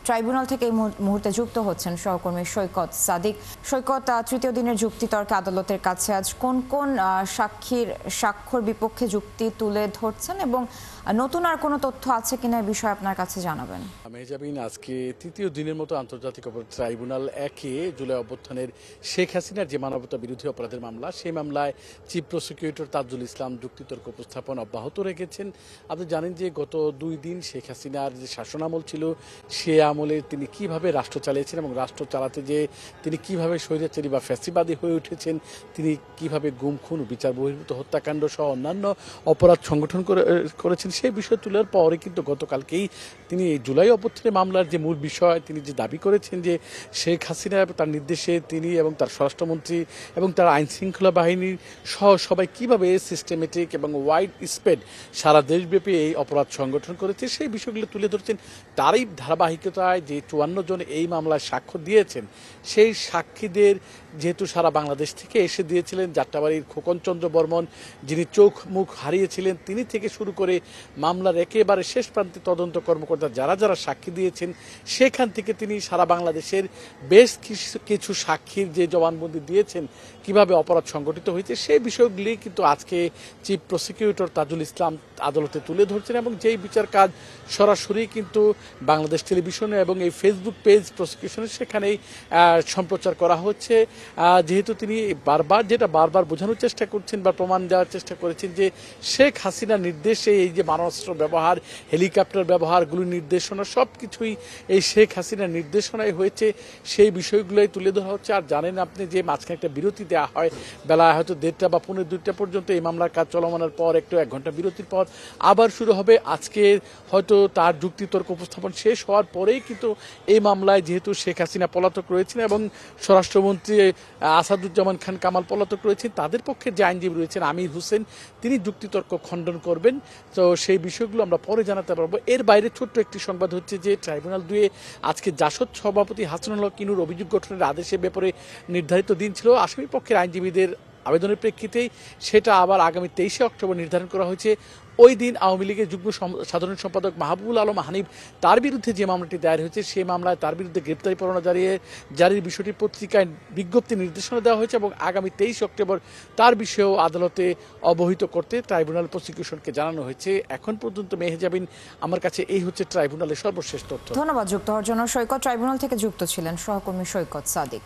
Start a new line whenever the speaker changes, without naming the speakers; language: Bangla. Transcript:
ট্রাইব্যুনাল থেকে এই মুহূর্তে যুক্ত হচ্ছেন সহকর্মী সৈকত সাদিক। সৈকত, তৃতীয় দিনের যুক্তিতর্কে আদালতের কাছে আজ কোন কোন সাক্ষীর স্বাক্ষর বিপক্ষে যুক্তি তুলে ধরছেন এবং নতুন আর কোনো তথ্য আছে কিনা এই বিষয়ে আপনার কাছে জানাবেন।
মেহজাবিন, আজকে তৃতীয় দিনের মতো আন্তর্জাতিক অপরাধ ট্রাইব্যুনাল 1-এ জুলাই অভ্যুত্থানের শেখ হাসিনার যে মানবতা বিরোধী অপরাধের মামলা, সেই মামলায় চিফ প্রসিকিউটর তাজুল ইসলাম যুক্তিতর্ক উপস্থাপন অব্যাহত রেখেছেন। আপনি জানেন যে গত 2 দিন শেখ হাসিনার যে শাসনামল ছিল, সে আমলে তিনি কিভাবে রাষ্ট্র চালিয়েছেন এবং রাষ্ট্র চালাতে যে তিনি কিভাবে স্বৈরাচারী বা ফ্যাসিবাদী হয়ে উঠেছেন, তিনি কিভাবে গুম খুন, বিচার বহির্ভূত হত্যাকাণ্ড সহ অন্যান্য অপরাধ সংগঠন করেছেন, সেই বিষয় তোলার পরে কিন্তু গতকালকেই তিনি এই জুলাই অভ্যুত্থানের মামলার যে মূল বিষয় তিনি যে দাবি করেছেন যে শেখ হাসিনা তার নির্দেশে তিনি এবং তার স্বরাষ্ট্রমন্ত্রী এবং তার আইন শৃঙ্খলা বাহিনীর সহ সবাই কিভাবে সিস্টেমেটিক এবং ওয়াইড স্প্রেড সারা দেশব্যাপী এই অপরাধ সংগঠন করেছে, সেই বিষয়গুলো তুলে ধরছেন। তারই ধারাবাহিকতায় যে 54 জন এই মামলায় সাক্ষ্য দিয়েছেন, সেই সাক্ষীদের যেহেতু সারা বাংলাদেশ থেকে এসে দিয়েছিলেন, যাত্রাবাড়ির খোকনচন্দ্র বর্মন যিনি চোখ মুখ হারিয়েছিলেন, তিনি থেকে শুরু করে মামলার একেবারে শেষ প্রান্তে তদন্ত কর্মকর্তা যারা যারা সাক্ষী দিয়েছেন, সেখান থেকে তিনি সারা বাংলাদেশের বেশ কিছু সাক্ষীর যে জবানবন্দি দিয়েছেন কিভাবে অপরাধ সংগঠিত হয়েছে, সেই বিষয়গুলি কিন্তু আজকে চিফ প্রসিকিউটর তাজুল ইসলাম আদালতে তুলে ধরছেন এবং যেই বিচার কাজ সরাসরি কিন্তু বাংলাদেশ টেলিভিশনে এবং এই ফেসবুক পেজ প্রসিকিউশনের সেখানেই সম্প্রচার করা হচ্ছে। যেহেতু তিনি বারবার বোঝানোর চেষ্টা করছেন বা প্রমাণ দেওয়ার চেষ্টা করেছেন যে শেখ হাসিনার নির্দেশে এই যে মারণাস্ত্র ব্যবহার, হেলিকপ্টার ব্যবহার, গুলি নির্দেশনা সব কিছুই এই শেখ হাসিনার নির্দেশনায় হয়েছে, সেই বিষয়গুলোই তুলে ধরা হচ্ছে। আর জানেন আপনি যে মাঝখানে একটা বিরতি দেওয়া হয়, বেলা হয়তো 1:30 বা 1:45 পর্যন্ত এই মামলার কাজ চলমানের পর একটু 1 ঘন্টা বিরতির পর আবার শুরু হবে। আজকে হয়তো তার যুক্তিতর্ক উপস্থাপন শেষ হওয়ার পরেই কিন্তু এই মামলায় যেহেতু শেখ হাসিনা পলাতক রয়েছেন এবং স্বরাষ্ট্রমন্ত্রী আসাদুজ্জামান খান কামাল পলাতক রয়েছেন, তাদের পক্ষে যে আইনজীবী রয়েছেন আমির হোসেন, তিনি যুক্তিতর্ক খণ্ডন করবেন। তো সেই বিষয়গুলো আমরা পরে জানাতে পারবো। এর বাইরে ছোট্ট একটি সংবাদ হচ্ছে যে ট্রাইব্যুনাল 2-এ আজকে জাসদ সভাপতি হাসানুল হক কিনুর অভিযোগ গঠনের আদেশের ব্যাপারে নির্ধারিত দিন ছিল। আসামি পক্ষের আইনজীবীদের আবেদনের প্রেক্ষিতেই সেটা আবার আগামী 23শে অক্টোবর নির্ধারণ করা হয়েছে। ওই দিন আওয়ামী লীগের যুগ্ম সাধারণ সম্পাদক মাহবুবুল আলম হানিফ, তার বিরুদ্ধে যে মামলাটি দায়ের হয়েছে, সেই মামলায় তার বিরুদ্ধে গ্রেপ্তারি পরোয়ানা জারির বিষয়টি পত্রিকায় বিজ্ঞপ্তি নির্দেশনা দেওয়া হয়েছে এবং আগামী 23 অক্টোবর তার বিষয়েও আদালতে অবহিত করতে ট্রাইব্যুনাল প্রসিকিউশনকে জানানো হয়েছে। এখন পর্যন্ত মেহজাবিন, আমার কাছে এই হচ্ছে ট্রাইব্যুনালের সর্বশেষ তথ্য।
ধন্যবাদ যুক্ত হওয়ার জন্য সৈকত। ট্রাইব্যুনাল থেকে যুক্ত ছিলেন সহকর্মী সৈকত সাদিক।